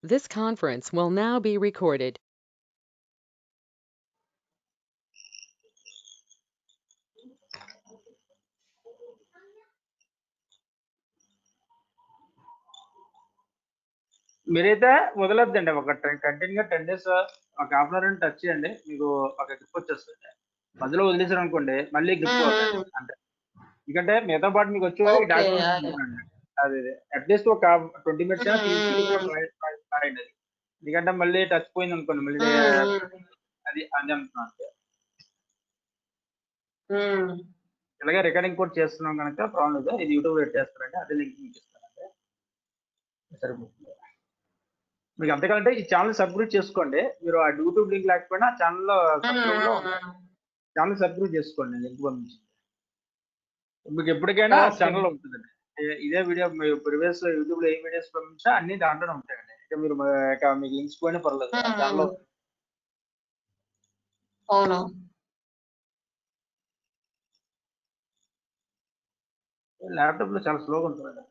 This conference will now be recorded. మీరైతే మొదలొద్దండి ఒక కంటిన్యూగా 10 డేస్ ఒక హాఫ్ అన్ అవర్ టచ్ చేయండి, మీకు ఒక గ్రిప్ వచ్చేస్తుంది. మధ్యలో వదిలేసారు అనుకోండి మళ్ళీ గ్రిప్ అవుతుంది అంటే, ఎందుకంటే మీతో పాటు మీకు వచ్చే వాళ్ళకి డాక్యుమెంట్స్ అది అట్లీస్ట్ ఒక 20 మినిట్స్ అయినా తీసి, ఎందుకంటే మళ్ళీ టచ్ పోయింది అనుకోండి మళ్ళీ అది అది అంటున్నాను. ఇలాగే రికార్డింగ్ కూడా చేస్తున్నాం కనుక ప్రాబ్లం లేదు. ఇది యూట్యూబ్ పెట్టేస్తారంటే అదే లింక్ మీకు ఇస్తానండి, సరిపోతుంది. మీకు అంతేకాలంటే ఈ ఛానల్ సబ్స్క్రైబ్ చేసుకోండి. మీరు ఆ యూట్యూబ్ లింక్ లేకపోయినా ఛానల్లో ఛానల్ సబ్స్క్రైబ్ చేసుకోండి, లింక్ పంపించి మీకు ఎప్పటికైనా ఛానల్ ఉంటుందండి. ఇదే వీడియో ప్రీవియస్ యూట్యూబ్ లో ఏ వీడియోస్ పంపించినా అన్ని దాంట్లోనే ఉంటాయండి. ఇక మీరు మీకు లింక్స్ పోయినా పర్లేదు, ఛానల్ అవును. ల్యాప్టాప్ లో చాలా స్లోగా ఉంటుందండి.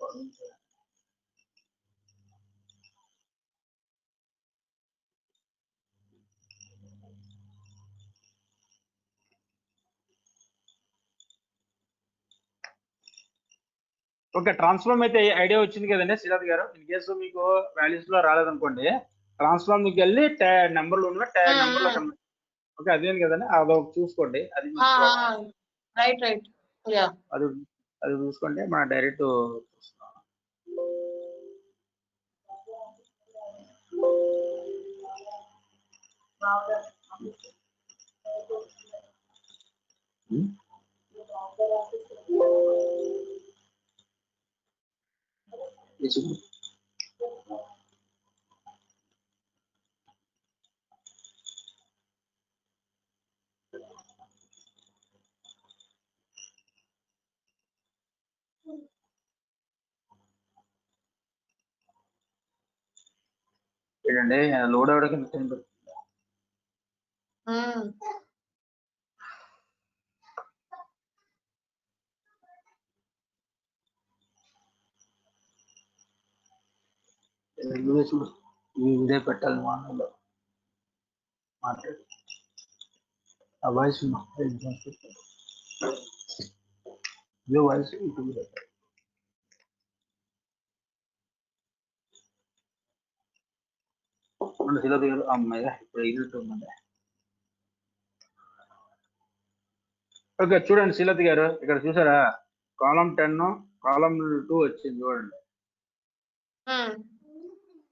ఓకే, ట్రాన్స్ఫార్మ్ అయితే ఐడియా వచ్చింది కదండి శ్రీనాథ్ గారు. ఇన్ కేసు మీకు వాల్యూస్ లో రాలేదనుకోండి, ట్రాన్స్ఫార్మ్ మీకు వెళ్ళి నెంబర్లు ఉన్న నెంబర్లో ఓకే అదేం కదండి, అది చూసుకోండి. అది అది అది చూసుకోండి, మన డైరెక్ట్ ఏంటండి లోడ్ అవడానికి ఎంత టైం పడుతుంది? ఇదే పెట్టాలి మానవులో మాట్లాడు ఆ వాయిస్ ఇదే వాయిస్ యూట్యూబ్ పెట్టాలి. శిలది గారు అమ్మాయి ఇప్పుడు ఎదుగుతుందండి. ఓకే చూడండి శీలతి గారు, ఇక్కడ చూసారా కాలం 10 కాలం 2 వచ్చింది చూడండి.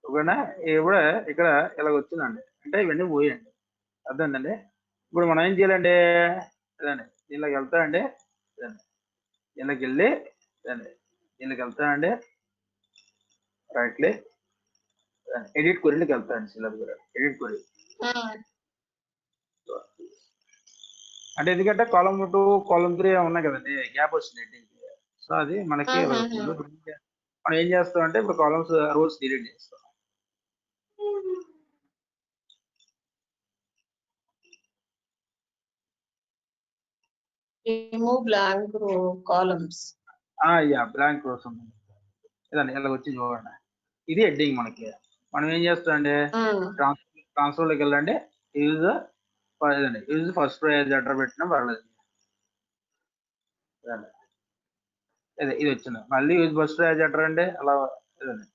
ఓకేనా, ఇప్పుడు ఇక్కడ ఇలా వచ్చిందండి, అంటే ఇవన్నీ పోయండి, అర్థమైందండి. ఇప్పుడు మనం ఏం చేయాలంటే ఇదండి, దీనిలోకి వెళ్తానండి, దీనిలోకి వెళ్ళి దీనిలోకి వెళ్తానండి, రైట్ క్లిక్ ఎడిట్ క్వరీలోకి వెళ్తానండి. శీలతి గారు ఎడిట్ క్వరీ అంటే ఎందుకంటే కాలం 2 కాలం 3 ఉన్నాయి కదండి, గ్యాప్ వచ్చింది ఎడిటింగ్. సో అది మనకి మనం ఏం చేస్తాం అంటే ఇప్పుడు కాలమ్స్ రోల్స్ డిలీట్ చేస్తాం. Remove blank columns. Yeah blank rows ఉంది ఇదండి, ఇలా వచ్చి చూడండి. ఇది హెడ్డింగ్. మనకి మనం ఏం చేస్తాం అంటే ట్రాన్స్ఫర్లోకి వెళ్ళండి, యూజ్ ఇదండి, యూజ్ ఫస్ట్ ప్రైజ్ అడ్డర్ పెట్టినా పర్లేదు. ఇదే ఇది వచ్చింది, మళ్ళీ యూజ్ ఫస్ట్ ప్రైజ్ అడ్డర్ అండి అలా ఇదండి,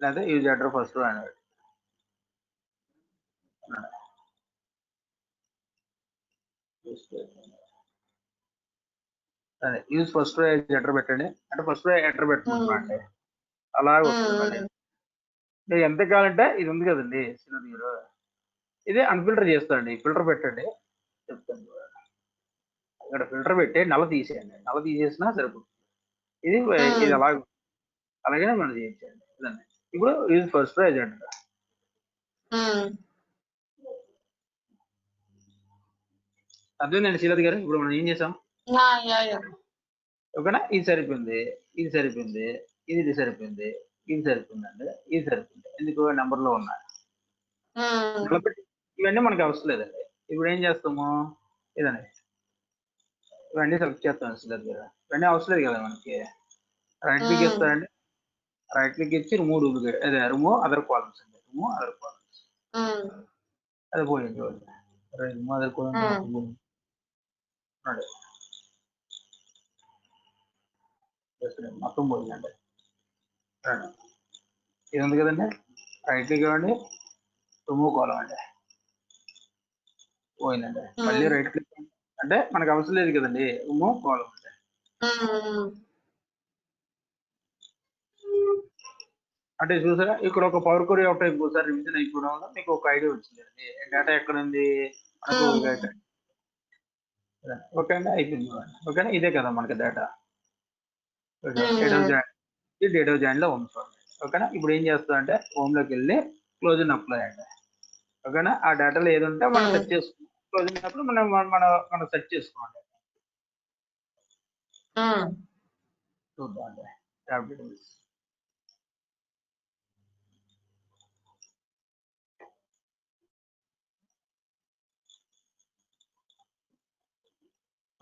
లేదా యూజ్ అడ్డర్ ఫస్ట్ అని అదే యూజ్ ఫస్ట్ ఎటర్ పెట్టండి, అంటే ఫస్ట్ ఎటర్ పెట్టుకుంటున్నా అండి, అలాగే వస్తుంది. మళ్ళీ మీరు ఎంత కావాలంటే ఇది ఉంది కదండి మీరు, ఇది అన్ఫిల్టర్ చేస్తాండి, ఫిల్టర్ పెట్టండి చెప్తాను. ఇక్కడ ఫిల్టర్ పెట్టి నల్ల తీసేయండి, నల్ల తీసేసినా సరిపోతుంది. ఇది ఇది అలాగే మనం చేయించండి. ఇదండి ఇప్పుడు యూజ్ ఫస్ట్ ఎజెంట్ అర్థమైందండి శీలత గారు. ఇప్పుడు మనం ఏం చేసాం, ఓకేనా, ఇది సరిపోయింది, ఇది సరిపోయింది, ఇది సరిపోయింది, ఇది సరిపోయిందండి, ఇది సరిపోయింది. ఎందుకు నెంబర్లో ఉన్నాయి ఇవన్నీ మనకి అవసరం లేదండి. ఇప్పుడు ఏం చేస్తాము, ఇదండి ఇవన్నీ సెలెక్ట్ చేస్తాం శీలత గారు, ఇవన్నీ అవసరం లేదు కదా మనకి. రైట్ క్లిక్ ఇస్తారండి, రైట్ క్లిక్ ఇచ్చి రిమూవ్ డూప్లికేట్ అదే రిమూవ్ అదర్ కాలమ్స్ అండి. రిమూవ్ అదర్ కాలమ్స్ అది పోయింది చూడండి. రిమూవ్ అదర్ కాలమ్స్ మొత్తం పోయిందండి. ఇది ఉంది కదండి, రైట్ క్లిక్ ఇవ్వండి, రిమూవ్ కాలం అండి, పోయిందండి. మళ్ళీ రైట్ క్లిక్ అంటే మనకు అవసరం లేదు కదండి, రిమూవ్ కాలం అంటే. అంటే చూసారా ఇక్కడ ఒక పవర్ క్వరీ అవుట్ అయిపోతారు రివిజన్ అయిపోవడం వల్ల మీకు ఒక ఐడియా వచ్చిందండి డేటా ఎక్కడ ఉంది మనకు ఓకే అండి, అయిపోయింది. ఓకేనా, ఇదే కదా మనకి డేటా. డేట్ ఆఫ్ జాయిన్ లో ఉంది చూడండి. ఓకేనా, ఇప్పుడు ఏం చేస్తా అంటే హోమ్ లోకి వెళ్ళి క్లోజ్ అండ్ అప్లై అండి. ఓకేనా, ఆ డేటాలో ఏది ఉంటే మనం సెర్చ్ చేసుకుంటాం. క్లోజ్ అయినప్పుడు మనం మనం సెర్చ్ చేసుకోండి. చూద్దాం అండి.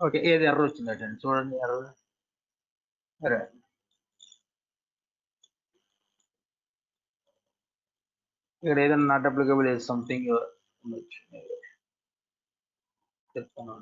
ఓకే, ఏది ఎర్ర వచ్చిందంటే చూడండి, ఎర్ర ఇక్కడ ఏదైనా నాట్ అప్లికబుల్ is సంథింగ్ చెప్తాను.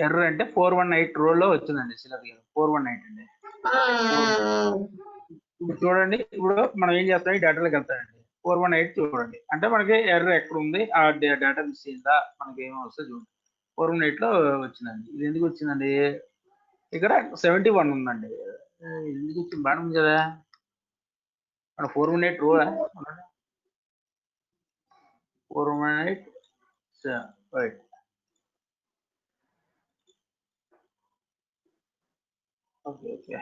ఎర్ర అంటే 418 రోల్లో వచ్చిందండి. సిలబస్ 418 అండి. ఇప్పుడు చూడండి, ఇప్పుడు మనం ఏం చేస్తాం, ఈ డేటాలోకి వెళ్తామండి. 418 చూడండి, అంటే మనకి ఎర్ర ఎక్కడ ఉంది, ఆ డేటా మిస్ అయిందా, మనకి ఏమో వస్తుంది చూడండి. 418 లో వచ్చిందండి. ఇది ఎందుకు వచ్చిందండి, ఇక్కడ 71 ఉందండి. ఎందుకు వచ్చింది, బాగా ఉంది కదా మన 418 రో 418 right. Okay okay,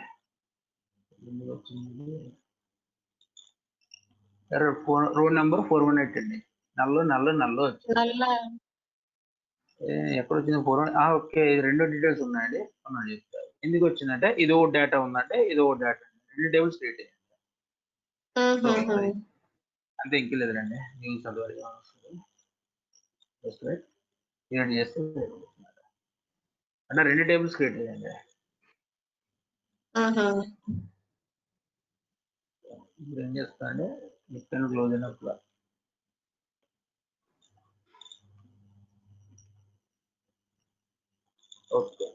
road number 418 అండి. నల్లు వచ్చింది. ఎక్కడ వచ్చింది 418? ఓకే, ఇది రెండు డీటెయిల్స్ ఉన్నాయండి. చెప్తారు ఎందుకు వచ్చిందంటే ఇది ఓ డేటా ఉందంటే ఇది ఓ డేటా, రెండు టేబుల్స్ క్రియేట్ అయ్యాయి. అంతే, ఇంకెళ్ళలేదండి. న్యూస్ క్రియేట్ చేస్తే అంటే రెండు టేబుల్స్ క్రియేట్ అయ్యాయండి. ఇప్పుడు ఏం చేస్తా అంటే ఇక్కడ క్లోజ్ అయినప్పుడు ఓకే.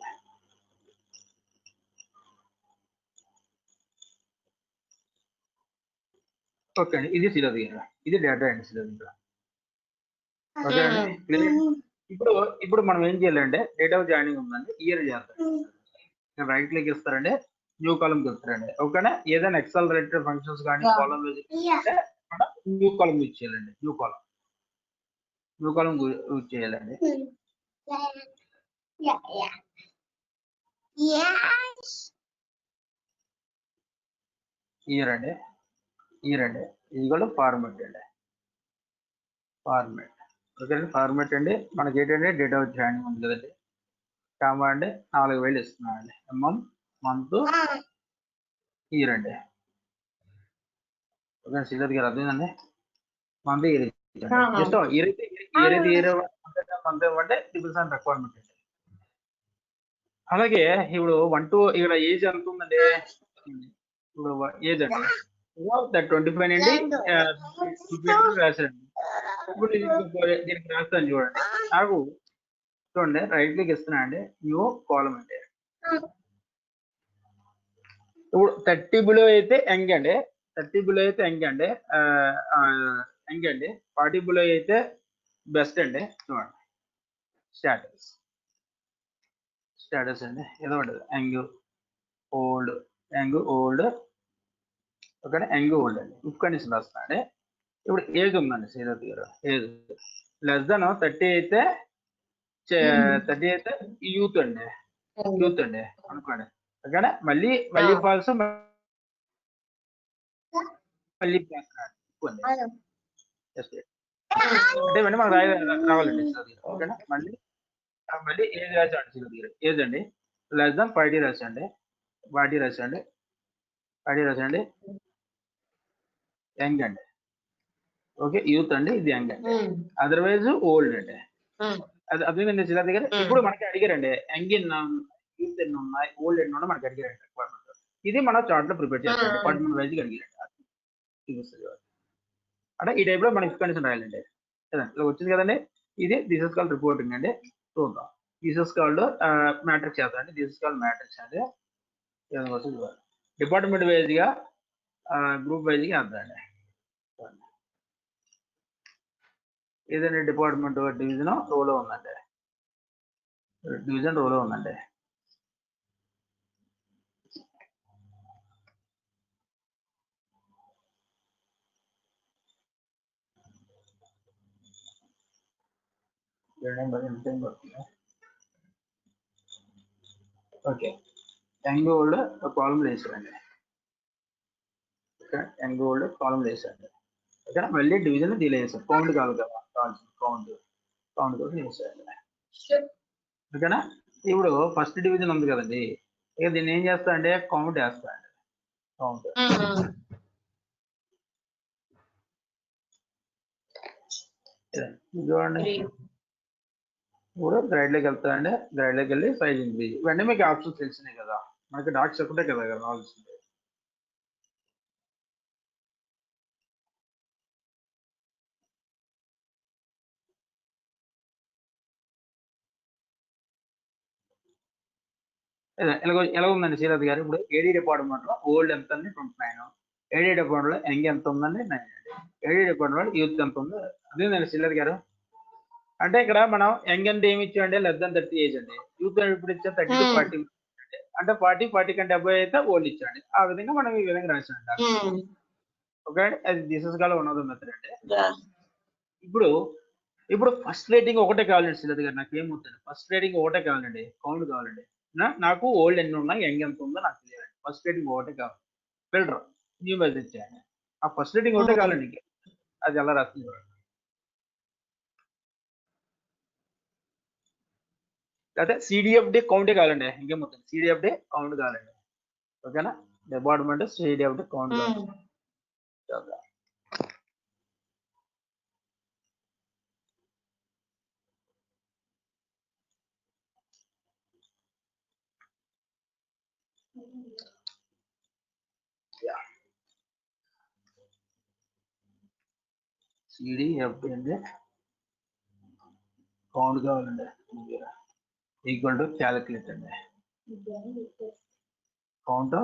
ఓకే అండి, ఇది సిలబస్, ఇది డేటా అండి సిలబస్. ఓకే అండి, ఇప్పుడు మనం ఏం చేయాలంటే డేట్ ఆఫ్ జాయినింగ్ ఉందండి, ఇయర్ చేస్తాం. రైట్ క్లిక్ ఇస్తారండి, న్యూ కాలమ్ ఇస్తారండి. ఓకేనా, ఏదైనా ఎక్సలరేటర్ ఫంక్షన్స్ కానీ కాలమ్ న్యూ కాలమ్ యూజ్ చేయాలండి. న్యూ కాలమ్ యూజ్ చేయాలండి. ఇయర్ అండి, ఇది కూడా ఫార్మాట్ అండి, ఫార్మాట్. ఓకే అండి, ఫార్మాట్ అండి. మనకి ఏంటంటే డేట్ ఆఫ్ జాయినింగ్ ఉంది కదండి, కామా అండి 4000 ఇస్తున్నామండి. మంత్ ఇయర్ అండి. ఓకే, శ్రీధర్ గారు అర్థమైందండి. Month year just year month అంటే డిపెండ్స్ రిక్వైర్మెంట్ అండి. అలాగే ఇప్పుడు 1 to ఇక్కడ ఏజ్ ఎంత ఉందండి, ఇప్పుడు ఏజ్ అండి 25 అండి రాశారండి. ఇప్పుడు దీనికి రాస్తాను చూడండి. నాకు చూడండి, రైట్ క్లిక్ ఇస్తున్నా అండి, న్యూ కాలమ్ అండి. ఇప్పుడు 30 బిలో అయితే యంగ్ అండి, 30 బిలో అయితే యంగ్ అండి, 40 బిలో అయితే బెస్ట్ అండి. చూడండి, స్టేటస్ అండి ఏదో ఉంటుంది, young old okay, young old అండి. ఇఫ్ కండిషన్ రాస్తున్నా అండి. ఇప్పుడు ఏజ్ ఉందండి శ్రీరథ్ గారు, ఏజ్ లెస్ దెన్ 30 అయితే యూత్ అండి, అనుకోండి. ఓకేనా, మళ్ళీ ఫాల్స్ మళ్ళీ అంటే ఇవన్నీ మనకు రావాలండి. ఓకేనా, మళ్ళీ ఏజ్ రాసండి, ఏజ్ అండి లెస్ దాన్ 5 రాసండి. పార్టీ రాసండి, యంగ్ అండి. ఓకే, యూత్ అండి, ఇది యంగ్ అండి. అదర్వైజ్ ఓల్డ్ అండి. అదే శిలా దగ్గర ఇప్పుడు మనకి అడిగారండి యంగ్ ఎన్ని యూత్ ఎన్ని ఉన్నాయి, ఓల్డ్ ఎన్ని ఉన్నాయి మనకి అడిగారండి డిపార్ట్మెంట్. ఇది మనం చార్ట్ లో ప్రిపేర్ చేస్తాం, డిపార్ట్మెంట్ వైజ్ అడిగారండి చూపిస్తుంది అంటే ఈ టైప్ లో మనం ఎక్స్ప్లెనేషన్ రాయాలండి. ఇలా వచ్చింది కదండి, ఇది దిస్ ఇస్ కాల్డ్ రిపోర్టింగ్ అండి. చూద్దాం, దిస్ ఇస్ కాల్డ్ మ్యాట్రిక్స్ చేద్దాం. దిస్ ఇస్ కాల్డ్ మ్యాట్రిక్స్ అండి. డిపార్ట్మెంట్ వైజ్ గా గ్రూప్ వైజ్ గా వేద్దామండి. ఏదండి డిపార్ట్మెంట్ డివిజన్ రోలో ఉందండి, డివిజన్ రోలో ఉందండి. ఓకే, యంగ్ ఓల్డ్ కాలం వేసారండి. యంగ్ ఓల్డ్ కాలం వేసారండి. ఓకే, మళ్ళీ డివిజన్ డీల్ వేసారు, కౌంట్ కాదు కదా, కౌంట్ కూడా వేసారండి. ఓకేనా, ఇప్పుడు ఫస్ట్ డివిజన్ ఉంది కదండి, ఇక దీన్ని ఏం చేస్తా అంటే కౌంట్ వేస్తా అండి. కౌంట్ చూడండి, ఇప్పుడు గ్రైడ్ లోకి వెళ్తా అండి. గ్రైడ్ లోకి వెళ్ళి సైజ్ ఇంక్రీజ్, ఇవన్నీ మీకు ఆప్షన్స్ తెలిసినాయి కదా, మనకి డాక్స్ ఒకటే కదా రావాల్సింది. ఎలా ఉందండి శ్రీలత గారు? ఇప్పుడు ఏడీ డిపార్ట్మెంట్ లో ఓల్డ్ ఎంత అండి 29, ఏడీ డిపార్ట్మెంట్ లో యంగ్ ఎంత ఉందండి 9, ఏడీ డిపార్ట్మెంట్ లో యూత్ ఎంత ఉందో అదేనండి శ్రీలత గారు. అంటే ఇక్కడ మనం యంగ్ అంటే ఏమి ఇచ్చామండి, లెస్ దాన్ 30 ఏజ్ అండి. యూత్ ఇప్పుడు ఇచ్చా 30 to 40 అంటే 40 కంటే అబ్బాయి అయితే ఓల్డ్ ఇచ్చాండి. ఆ విధంగా మనం ఈ విధంగా రాసామండి. ఓకే, అది this is called one of the method అండి. ఇప్పుడు ఫస్ట్ రేటింగ్ ఒకటే కావాలండి శ్రీలత గారు, నాకు ఏమవుతుంది, ఫస్ట్ రేటింగ్ ఒకటే కావాలండి, కౌంట్ కావాలండి. నాకు ఓల్డ్ ఎన్ని ఉన్నాయి, యంగ్ ఎంత ఉందో నాకు తెలియాలి. ఫస్ట్ రేటింగ్ ఒకటే కావాలి, ఫిల్టర్ న్యూ మెసేజ్ చేయండి. ఆ ఫస్ట్ రేటింగ్ ఒకటే కావాలండి, అది ఎలా రాస్తుంది. లేకపోతే సిడిఎఫ్డి కౌంటే కావాలండి, ఇంకేమవుతుంది, సిడిఎఫ్డి కౌంట్ కావాలండి. ఓకేనా, డిపార్ట్మెంట్ సిడిఎఫ్డి కౌంట్ కావాలి. సిడిఎఫ్డి అంటే కౌంట్ కావాలండి, ఈక్వల్ టు క్యాలిక్యులేట్ అండి. కౌంట్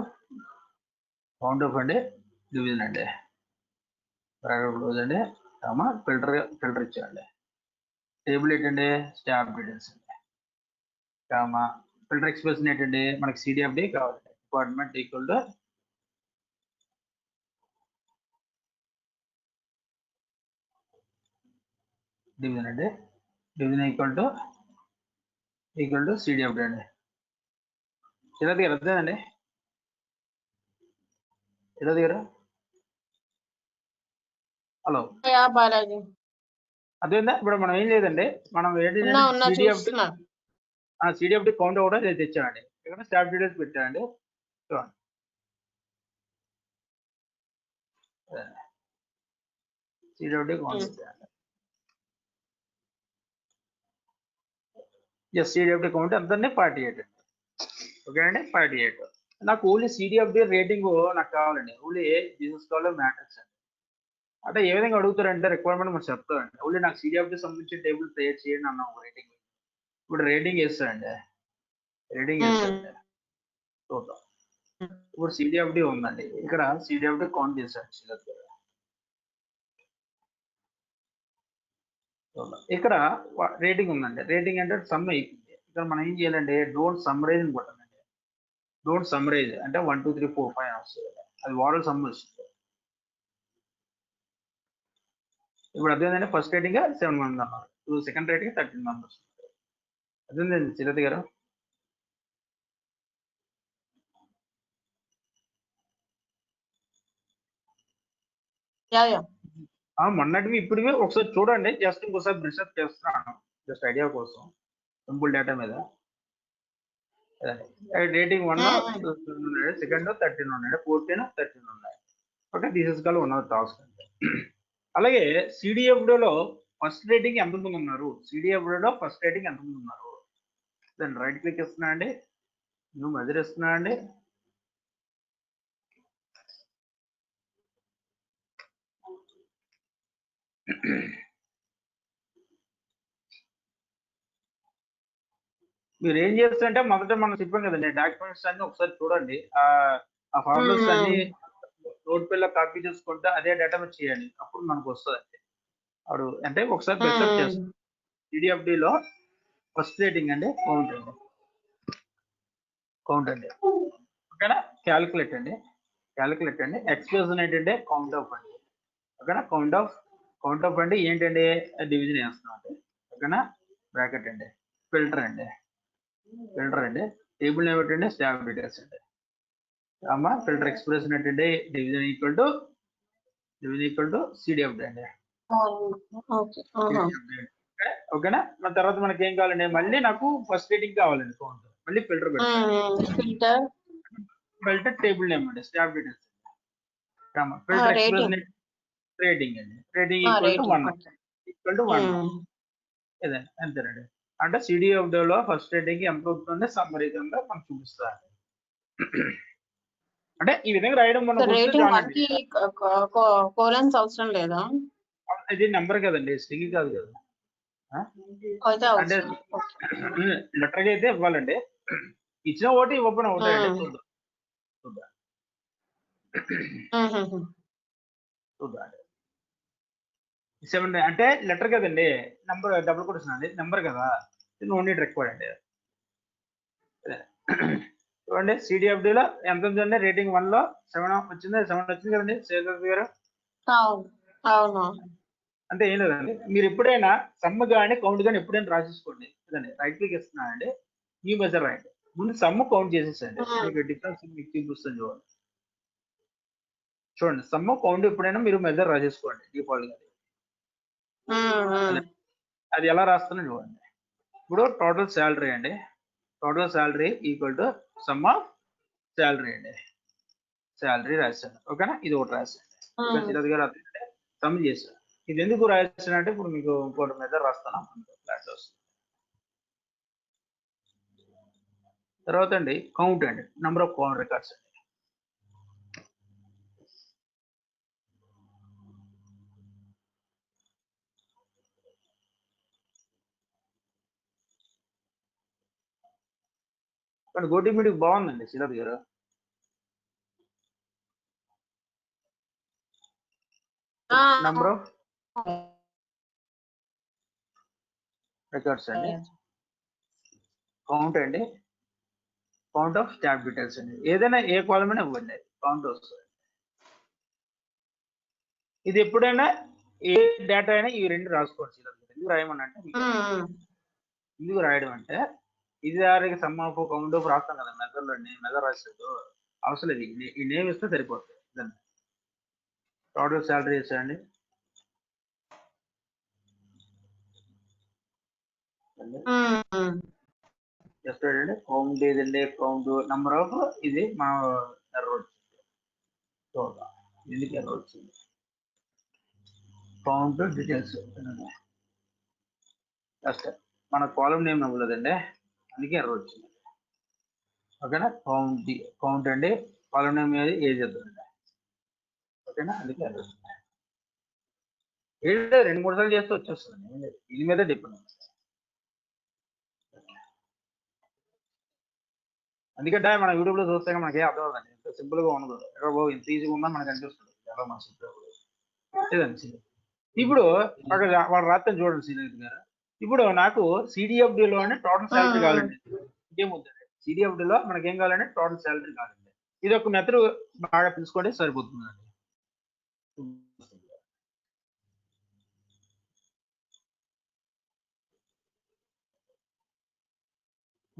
ఆఫ్ అండి డివిజన్ అండి, క్లోజ్ అండి, ఫిల్టర్ ఇచ్చారండి. టేబుల్ ఏంటండి, స్టాఫ్ డీటెయిల్స్ అండి, ఫిల్టర్ ఎక్స్ప్రెషన్ ఏంటండి, మనకి సిడిఎఫ్డి కావాలి. డిపార్ట్మెంట్ ఈక్వల్ టు డివిజన్ అండి, డివిజన్ ఈక్వల్ టు సిడిఎఫ్డి అండి. శిలత గారు అర్థమండి, శిలత గారు హలో అదేందా? ఇప్పుడు మనం ఏం లేదండి, మనం ఏంటి సిడిఎఫ్డి కౌంట్ కూడా తెచ్చామండి. ఇక్కడ స్టాఫ్ డీటెయిల్స్ పెట్టామండి. చూడండి, సిడిఎఫ్డి కౌంట్ పెట్టామండి. ఎస్, సిడిఎఫ్డి కౌంట్ ఎంతండి, 48 అండి. ఓకే అండి, 48. నాకు ఓన్లీ సిడిఎఫ్డి రేటింగ్ నాకు కావాలండి, ఓన్లీ దిస్ కాల్ మ్యాట్రిక్స్ అండి. అంటే ఏ విధంగా అడుగుతారంటే రిక్వైర్మెంట్ మనం చెప్తామండి, ఓన్లీ నాకు సిడిఎఫ్డి సంబంధించి టేబుల్ క్రియేట్ చేయండి అన్నాం రేటింగ్. ఇప్పుడు రేటింగ్ వేస్తాండి, చూద్దాం. ఇప్పుడు సిడిఎఫ్డి ఉందండి, ఇక్కడ సిడిఎఫ్డి కౌంట్ చేశాను. ఇక్కడ రేటింగ్ ఉందండి, రేటింగ్ అంటే సమ్ అయిపోయింది. ఇక్కడ మనం ఏం చేయాలంటే డోంట్ సమ్మరైజ్ అని కొట్టాలండి. డోంట్ సమ్మరైజ్ అంటే 1 2 3 4 5 వస్తుంది, అది ఓవరాల్ సమ్ వస్తుంది. ఇప్పుడు అదేంటంటే ఫస్ట్ రేటింగ్ 7 మంది అన్నారు, సెకండ్ రేటింగ్ 13 మెంబర్స్. అదేంటండి శిలత గారు, మొన్నటివి ఇప్పటివి ఒకసారి చూడండి, జస్ట్ ఇంకోసారి బ్రష్ అప్ చేస్తున్నాను, జస్ట్ ఐడియా కోసం, సింపుల్ డేటా మీద. రేటింగ్ 1 ఉన్నాడు, సెకండ్ 13 ఉన్నాడు, 14 13 ఉన్నాయి. Okay, this is call 1 of task అంటే. అలాగే సిడిఎఫ్లో ఫస్ట్ రేటింగ్ ఎంతమంది ఉన్నారు, సిడిఎఫ్లో ఫస్ట్ రేటింగ్ ఎంతమంది ఉన్నారు, దాన్ని రైట్ క్లిక్ ఇస్తున్నా అండి, నువ్వు మెజర్ ఇస్తున్నా అండి. మీరు ఏం చేస్తారంటే మొదట మనం చెప్పాం కదండి, డాక్యుమెంట్స్ అన్ని ఒకసారి చూడండి, ఆ ఫార్ములాస్ అన్ని నోట్ పిల్ల కాపీ చేసుకుంటే అదే డేటా మీరు చేయండి, అప్పుడు మనకు వస్తుంది. అప్పుడు అంటే ఒకసారి బెస్అప్ చేస్తాం. సిడిఎఫ్డిలో ఫస్ట్ రేటింగ్ అండి కౌంట్ అండి, ఓకేనా. క్యాలిక్యులేట్ అండి, ఎక్స్ప్రెషన్ ఏంటంటే కౌంట్ ఆఫ్ అండి, ఓకేనా. కౌంట్ ఆఫ్ అండి ఏంటండి, డివిజన్ వేస్తున్నాం అండి, ఓకేనా. బ్రాకెట్ అండి, ఫిల్టర్ అండి, టేబుల్ నేమ్ ఏంటంటే స్టాఫ్ డీటెయిల్స్ అండి, అమ్మా. ఫిల్టర్ ఎక్స్ప్రెషన్ ఏంటంటే డివిజన్ ఈక్వల్ టు సిడిఎఫ్ అండి, ఓకేనా. మన తర్వాత మనకి ఏం కావాలండి, మళ్ళీ నాకు ఫస్ట్ రేటింగ్ కావాలండి కౌంట్, మళ్ళీ ఫిల్టర్ టేబుల్ నేమ్ అండి, staff details, filter expression rating అండి, రేటింగ్ ఈక్వల్ టు 1 ఇదే అంతేనండి. అంటే సిడిఎఫ్లో ఫస్ట్ రేటింగ్ ఎంత అవుతుంది సమ్మరీ కింద మనకు చూపిస్తారు. అంటే ఈ విధంగా రాయడం మనకు కోలన్స్ అవసరం లేదా, ఇది నెంబర్ కదండి, స్ట్రింగ్ కాదు కదా. అంటే లెటర్ అయితే ఇవ్వాలండి, ఇచ్చిన ఒకటి ఇవ్వకుండా అవుతాయండి. చూద్దాం 7 అంటే లెటర్ కదండి, నెంబర్ డబుల్ కొటేషన్ అండి, నెంబర్ కదా, నో నీడ్ రిక్వైర్డ్ అండి. చూడండి సిడిఎఫ్డిలో ఎంత ఉందండి, రేటింగ్ 1 లో 7 వచ్చింది కదండి శేఖర్ గారు. అంటే ఏం లేదండి, మీరు ఎప్పుడైనా సమ్ కానీ కౌంట్ కానీ ఎప్పుడైనా రాసేసుకోండి, కదండి. రైట్ క్లిక్ ఇస్తున్నానండి, ఈ మెజర్ రాయండి, ముందు సమ్ కౌంట్ చేసేసండి, మీకు డిఫరెన్స్ మీకు చూపిస్తుంది చూడండి. సమ్ కౌంట్ ఎప్పుడైనా మీరు మెజర్ రాసేసుకోండి డిఫాల్ట్ గా, అది ఎలా రాస్తున్నా చూడండి. ఇప్పుడు టోటల్ శాలరీ అండి, total salary equal to some of salary అండి, శాలరీ రాశాను, ఓకేనా. ఇది ఒకటి రాశాను, సమ్ చేశాను. ఇది ఎందుకు రాశాను అంటే ఇప్పుడు మీకు ఇంకోటి మెజర్ రాస్తాను, క్లాస్ వస్తుంది. తర్వాత అండి కౌంట్ అండి, నెంబర్ ఆఫ్ కౌంట్ రికార్డ్స్ అండి, కానీ గోటి మీడియం బాగుందండి శిరత్ గారు. నెంబర్ ఆఫ్ రికార్డ్స్ అండి, కౌంట్ అండి, కౌంట్ ఆఫ్ స్టాఫ్ డీటెయిల్స్ అండి, ఏదైనా ఏ కాలం అయినా ఇవ్వండి, కౌంట్ వస్తుంది. ఇది ఎప్పుడైనా ఏ డేటా అయినా ఈ రెండు రాసుకోవచ్చు. ఎందుకు రాయమని అంటే, ఎందుకు రాయడం అంటే ఇది దానికి సమ్ ఆఫ్ కౌంట్ ఆఫ్ రాస్తాం కదా మెథడ్లో, మెథడ్ రాసేది అవసరం లేదు, ఈ నేమ్ ఇస్తే సరిపోతుంది. టోటల్ శాలరీ వేసేయండి, జస్ట్ ఏంటంటే కౌంట్ ఏదండి, కౌంట్ నెంబర్ ఆఫ్, ఇది మా ఎర్ర వచ్చింది, ఎందుకు ఎర్ర వచ్చింది, కౌంట్ డీటెయిల్స్ జస్ట్ మన కాలం నేమ్ అవ్వలేదండి, అందుకే ఎర్ర వచ్చింది, ఓకేనా. కౌంట్ అండి, కాలం నేమ్ ఏజ్ వద్దండి, ఓకేనా, అందుకే ఎర్ర వచ్చింది. ఏంటంటే 2-3 సార్లు చేస్తే వచ్చేస్తుంది, ఇది మీద డిపెండ్. ఎందుకంటే మన యూట్యూబ్ లో చూస్తే మనకి అర్థం అవుతుంది, ఇంత సింపుల్ గా ఉండదు, ఎక్కడ బాబు ఇంత ఈజీగా ఉందని మనకు అనిపిస్తుంది, చాలా మన సింపుల్. ఇప్పుడు అక్కడ వాడు రాత్రి చూడండి శ్రీనిధి గారు, ఇప్పుడు నాకు సిడిఎఫ్డిలో టోటల్ శాలరీ కావాలండి, ఇంకేముందండి సిడిఎఫ్డిలో మనకి ఏం కావాలంటే టోటల్ శాలరీ కావాలండి. ఇది ఒక మెథడ్ బాగా తెలుసుకోండి సరిపోతుందండి.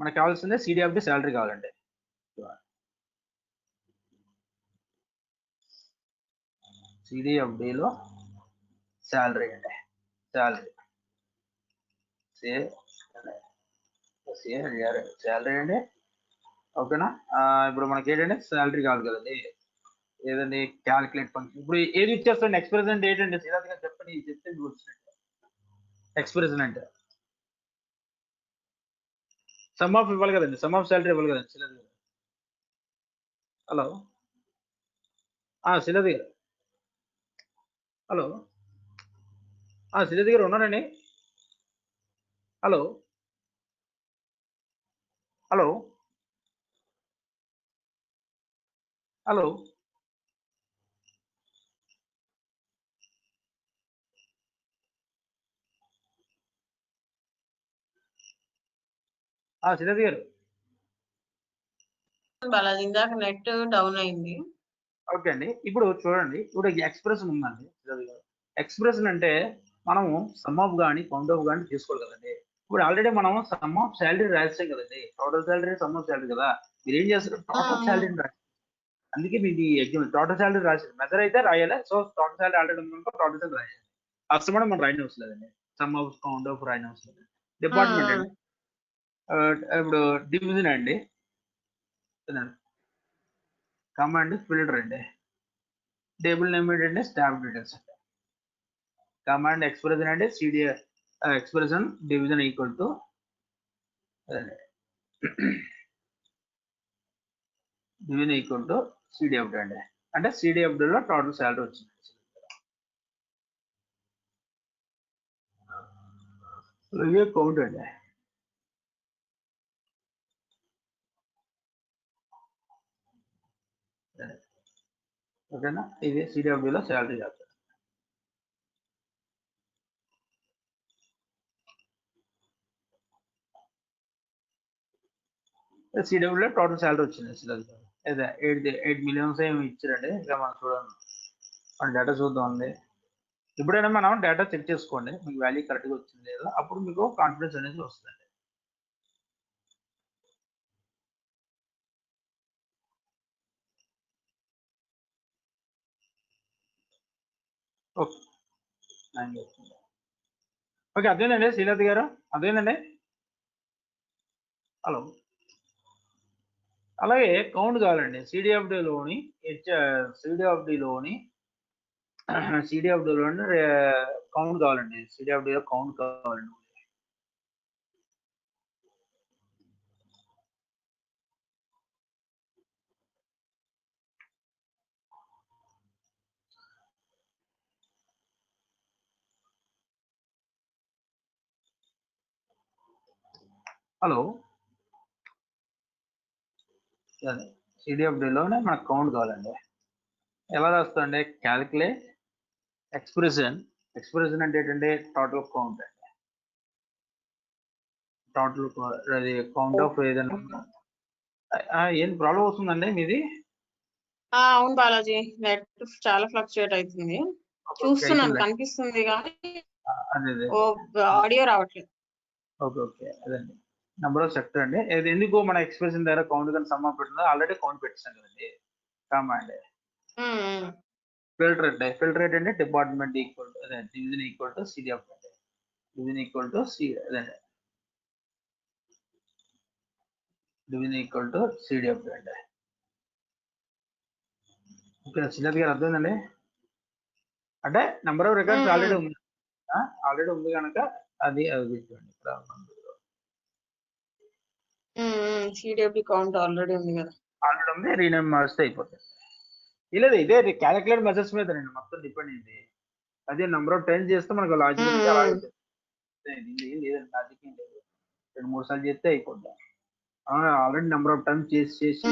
మనకు కావాల్సిందే సిడిఎఫ్డి శాలరీ కావాలండి, సిడిఎఫ్డిలో శాలరీ అండి, శాలరీ అండి, ఓకేనా. ఇప్పుడు మనకి ఏంటంటే శాలరీ కావాలి కదండి, ఏదండి క్యాలిక్యులేట్ ఫంక్షన్. ఇప్పుడు ఏది ఇచ్చేస్తాండి ఎక్స్ప్రెషన్ ఏంటంటే శ్రీనాథ్ గారు చెప్పండి, చెప్తే మీకు వచ్చినట్టు. ఎక్స్ప్రెషన్ అంటే సమ్ ఆఫ్ ఇవ్వాలి కదండి, సమ్ ఆఫ్ శాలరీ ఇవ్వాలి కదండి శ్రీనాథ్ గారు. హలో శ్రీనాథ్ గారు, హలో శ్రీనాథ్ గారు ఉన్నారండి? హలో హలో హలో శ్రీనాథ్ గారు. బాలాజీ ఇందాక నెట్ డౌన్ అయింది. ఓకే అండి, ఇప్పుడు చూడండి, ఇప్పుడు ఎక్స్ప్రెషన్ ఉందండి శ్రీనాథ్ గారు. ఎక్స్ప్రెషన్ అంటే మనము సమ్ ఆఫ్ కానీ కౌంట్ ఆఫ్ కానీ తీసుకోవాలి కదండి. ఇప్పుడు ఆల్రెడీ మనం సమ్ ఆఫ్ శాలరీ రాసాం కదండి, total salary some of salary కదా. మీరు ఏం చేస్తారు, టోటల్ శాలరీని రాసి, అందుకే మీది ఎగ్జామ్ టోటల్ శాలరీ రాశారు. మెథడ్ అయితే రాయాలి. సో టోటల్ శాలరీ ఆల్రెడీ ఉందనుకో టోటల్ శాలరీ రాయాలి. అసలు మనం రాయని అవసరం లేదండి, సమ్ ఆఫ్ కౌంట్ ఆఫ్ రాయని అవసరం లేదు. డిపార్ట్మెంట్ అండి, ఇప్పుడు డివిజన్ అండి, కమాండ్ ఫిల్టర్ అండి, టేబుల్ నేమ్ ఏంటంటే స్టాఫ్ డీటెయిల్స్ అండి. కమాండ్ ఎక్స్ప్రెషన్ అంటే CD expression division equal to division equal to CDF అండి. అంటే సిడిఎఫ్ లో టోటల్ శాలరీ వచ్చింది. అలాగే కౌంట్ అండి, ఓకేనా. ఇది సిడిఎఫ్ లో శాలరీ చేస్తారు. సిడిఎఫ్ లో టోటల్ శాలరీ వచ్చింది అసలు. అదే 8 మిలియన్స్ ఏమి ఇచ్చారండి. ఇక మనం చూడండి, మన డేటా చూద్దాం అండి. ఎప్పుడైనా మనం డేటా చెక్ చేసుకోండి, మీకు వాల్యూ కరెక్ట్గా వచ్చింది లేదా, అప్పుడు మీకు కాన్ఫిడెన్స్ అనేది వస్తుంది. ఓకే ఓకే, అదేనండి శ్రీనాథ్ గారు, అదేనండి. హలో, అలాగే కౌంట్ కావాలండి సిడిఎఫ్డిలోని, సిడిఎఫ్డిలోని కౌంట్ కావాలండి, సిడిఎఫ్డిలో కౌంట్ కావాలండి. హలో, సిడిఎఫ్డిలోనే మనకు కౌంట్ కావాలండి. ఎలా రాస్తుందండి, క్యాలిక్యులేట్ ఎక్స్ప్రెషన్. ఎక్స్ప్రెషన్ అంటే ఏంటంటే టోటల్ కౌంట్ అండి, టోటల్ అది కౌంట్ ఆఫ్ ఏదైనా. ఏం ప్రాబ్లం వస్తుందండి మీది? అవును బాలాజీ, నెట్ చాలా ఫ్లక్చుయేట్ అవుతుంది. చూస్తున్నాను, కనిపిస్తుంది కానీ ఆడియో రావట్లేదు. ఓకే ఓకే, అదండి నెంబర్ ఆఫ్ సెక్టర్ అండి. ఇది ఎందుకు మన ఎక్స్ప్రెషన్ దగ్గర కౌంట్ కానీ సమ్ ఆఫ్ పెట్టిందో ఆల్రెడీ కౌంట్ పెట్టేసాం కదండి. కామాండ్ ఫిల్టర్ అంటే, ఫిల్టర్ ఏంటంటే డిపార్ట్మెంట్ ఈక్వల్ టు అదే డివిజన్ ఈక్వల్ టు సిడిఎఫ్ అంటే, డివిజన్ ఈక్వల్ టు అదండి డివిజన్ ఈక్వల్ టు సిడిఎఫ్ అంటే. ఓకే శ్రీనాథ్ గారు, అర్థమైందండి. అంటే నెంబర్ ఆఫ్ రికార్డ్స్ ఆల్రెడీ ఉంది, ఆల్రెడీ ఉంది కనుక అది గుర్తుండి సిడిఎఫ్ కౌంట్ ఆల్రెడీ ఉంది కదా, ఆల్రెడీ ఉంది, రీనేమ్ మారిస్తే అయిపోతుంది. లేదు, ఇదే క్యాలిక్యులేట్ మెథడ్స్ మీద నేను మొత్తం డిపెండ్ అయింది. అదే నెంబర్ ఆఫ్ టైమ్స్ చేస్తే మనకు లాజిక్ అలా ఉంటుంది. లేదండి, లాజిక్ ఏం లేదు, 2-3 సార్లు చేస్తే అయిపోద్ది. ఆల్రెడీ నెంబర్ ఆఫ్ టైమ్స్ చేసి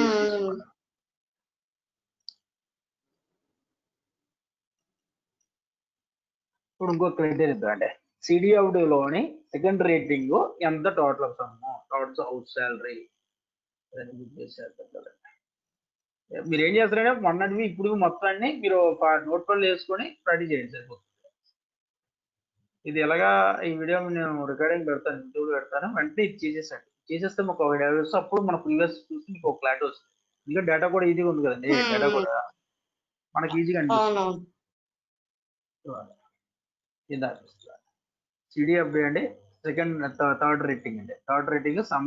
ఇప్పుడు ఇంకో క్రైటీరియా అంటే సిడిఎఫ్డిలోని సెకండ్ రేటింగ్ ఎంత total sum, total house salary. మీరు ఏం చేస్తారంటే మొన్నటివి ఇప్పుడు మొత్తాన్ని మీరు నోట్ పనులు వేసుకొని రెడీ చేయండి, సరిపోతుంది. ఇది ఎలాగా ఈ వీడియో నేను రికార్డింగ్ పెడతాను, యూట్యూబ్ పెడతాను, వెంటనే ఇది చేసేస్తే మాకు ఒక 50 వస్తే అప్పుడు మన ప్రీవియస్ చూసి మీకు ఒక క్లారిటీ వస్తుంది. ఇంకా డేటా కూడా ఈజీగా ఉంది కదండి, డేటా కూడా మనకి ఈజీగా అనిపిస్తుంది. సిడిఎఫ్డి అండి, సెకండ్ థర్డ్ రేటింగ్ అండి, థర్డ్ రేటింగ్ సమ్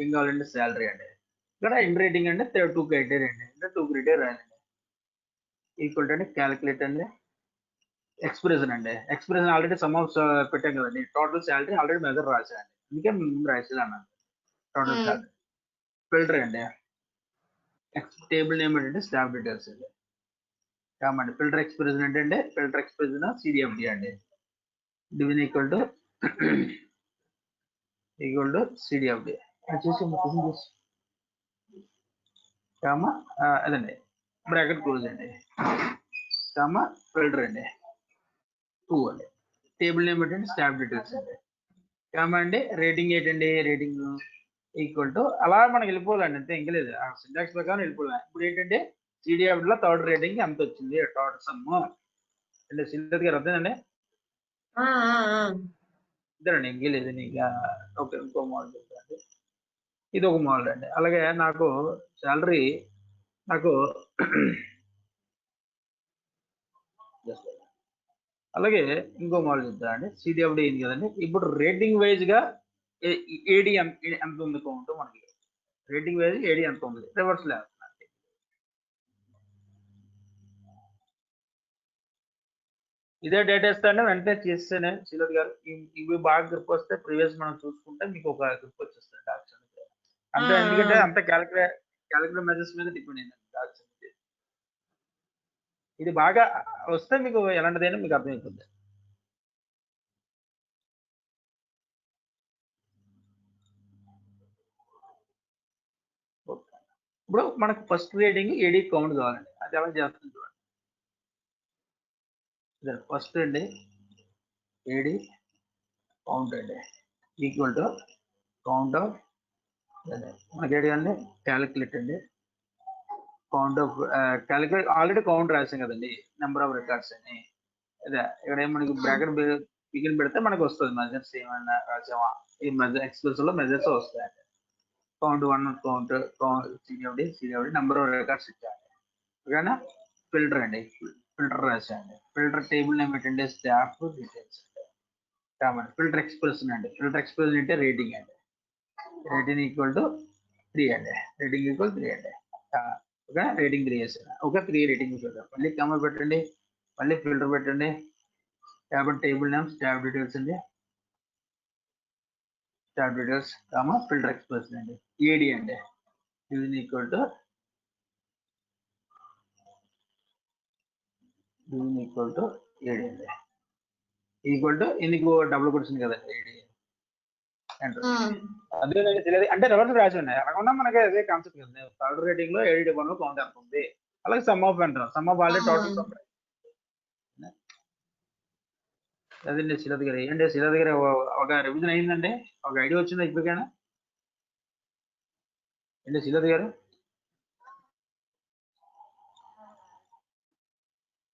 ఏం కావాలండి శాలరీ అండి. ఇక్కడ ఇన్ రేటింగ్ అంటే 2 క్రైటీరియా అండి, అంటే 2 క్రైటీరియా రాయాలండి. ఈక్వల్ టు అంటే క్యాలిక్యులేట్ అండి, ఎక్స్ప్రెషన్ అండి. ఎక్స్ప్రెషన్ ఆల్రెడీ సమ్ ఆఫ్ పెట్టాం కదండి, టోటల్ శాలరీ ఆల్రెడీ మెజర్ రాశాను, అందుకే రాసేది అన్నాను టోటల్ శాలరీ. ఫిల్టర్ అండి, టేబుల్ నేమ్ ఏంటంటే స్టాఫ్ డీటెయిల్స్ అండి. కామండి ఫిల్టర్ ఎక్స్ప్రెషన్ ఏంటంటే ఫిల్టర్ ఎక్స్ప్రెషన్ సిడిఎఫ్డి అండి. డివిజన్ ఈక్వల్ టు సిడిఎఫ్డి చూసి కామ అదండి బ్రాకెట్ క్లోజ్ అండి, కామ ఫిల్టర్ అండి 2 అండి. టేబుల్ నేమ్ ఏంటంటే స్టాఫ్ డీటెయిల్స్ అండి. కామ అండి రేటింగ్ ఏంటండి, రేటింగ్ ఈక్వల్ టు అలా మనకి వెళ్ళిపోవాలండి, అంతే ఇంకా లేదు, సింటాక్స్ ప్రకారం వెళ్ళిపోవాలి. ఇప్పుడు ఏంటంటే సిడిఎఫ్లో థర్డ్ రేటింగ్ ఎంత వచ్చింది టోటల్ సమ్ అంటే సిద్ధార్థ్ గారు అర్థండి. ఇద్దరండి ఇంకే లేదు నీకు. ఓకే, ఇంకో మోడల్ చెప్తాండి, ఇది ఒక మోడల్ అండి. అలాగే నాకు శాలరీ నాకు అలాగే ఇంకో మోడల్ చెప్తానండి, సిడిఎఫ్డి ఏంది కదండి. ఇప్పుడు రేటింగ్ వైజ్ గా ఏడి ఎంత ఉంది కౌంట్, మనకి రేటింగ్ వైజ్ ఏడి ఎంత ఉంది రివర్స్ లేదు. ఇదే డేటా ఇస్తానే వెంటనే చేస్తేనే శ్రీలత్ గారు ఇవి బాగా గ్రిప్ వస్తే ప్రీవియస్ మనం చూసుకుంటే మీకు ఒక గ్రిప్ వచ్చేస్తుంది డాక్టర్. అంటే ఎందుకంటే అంత క్యాలిక్యులేట్ మెజర్స్ మీద డిపెండ్ అయింది డాక్టర్. ఇది బాగా వస్తే మీకు ఎలాంటిదైనా మీకు అర్థమైపోతుంది. ఇప్పుడు మనకు ఫస్ట్ రేటింగ్ ఏడి కౌంట్ కావాలండి, అది ఎలా చేస్తుంది చూడండి. ఫస్ట్ అండి ఏడి కౌంట్ అండి ఈక్వల్ టు కౌంట్ ఆఫ్ మనకి ఏడి అండి క్యాలిక్యులేట్ అండి, count of calculate already count రాసాం కదండి నెంబర్ ఆఫ్ రికార్డ్స్ అని. అదే ఇక్కడ మనకి బ్రాకెట్ బిగిన్ పెడితే మనకు వస్తుంది మెజర్స్ ఏమైనా రాసామా, ఈ మెజర్ ఎక్స్ప్రెస్ లో మెజర్స్ వస్తాయి. Count 1 count CDFD number of records ఇచ్చాను. ఓకేనా. ఫిల్టర్ అండి, ఫిల్టర్ రాశాండి. ఫిల్టర్ టేబుల్ నేమ్ ఏంటంటే స్టాఫ్ డీటెయిల్స్ కాబట్టి ఫిల్టర్ ఎక్స్ప్రెషన్ అండి. ఫిల్టర్ ఎక్స్ప్రెషన్ అంటే రేటింగ్ అండి, రేటింగ్ ఈక్వల్ టు 3 అండి, రేటింగ్ ఈక్వల్ 3 అండి. ఓకే, రేటింగ్ 3 వేసాను. ఓకే, 3 రేటింగ్ చూద్దాం. మళ్ళీ కామా పెట్టండి, మళ్ళీ ఫిల్టర్ పెట్టండి, కాబట్టి టేబుల్ నేమ్ స్టాఫ్ డీటెయిల్స్ అండి, staff details comma filter expression అండి, ఏడి అండి డివిజన్ ఈక్వల్ టు ఏడి అండి ఈక్వల్ టు ఎందుకు డబుల్ కొట్టింది కదండి ఏడి అదే తెలియదు అంటే రివర్స్ రాసి ఉన్నాయి. అలాగన్నా మనకి అదే కాన్సెప్ట్ కదా, థర్డ్ రేటింగ్ లో ఏడి డిపార్ట్మెంట్ కౌంట్ ఎంత ఉంది, అలాగే సమ్ ఆఫ్ అంటారు, some of already total some. అదండి శ్రీలత్ గారు, ఏంటంటే శ్రీలత్ గారు ఒక రివిజన్ అయిందండి, ఒక ఐడియా వచ్చిందా ఇప్పటికైనా ఏంటి శ్రీలత్ గారు?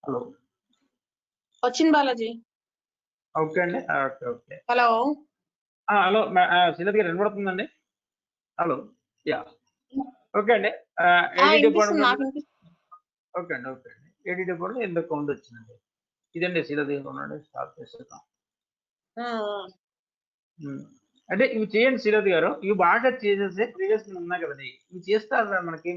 హలో వచ్చింది బాలాజీ. ఓకే అండి, ఓకే ఓకే. హలో హలో శ్రీలత్ గారు వినపడుతుందండి? హలో యా ఓకే అండి. ఏడి డిపార్ట్మెంట్ ఓకే అండి, ఓకే అండి. ఏడి డిపార్ట్మెంట్ ఎంత కౌంట్ వచ్చిందండి, ఇదండి శ్రీలత్ గారు ఉన్నాడు, స్టార్ట్ చేసేద్దాం. అంటే ఇవి చేయండి శ్రీలత్ గారు, ఇవి బాగా చేసేసి ప్రీవియస్ ఉన్నాయి కదండి, ఇవి చేస్తారు మనకి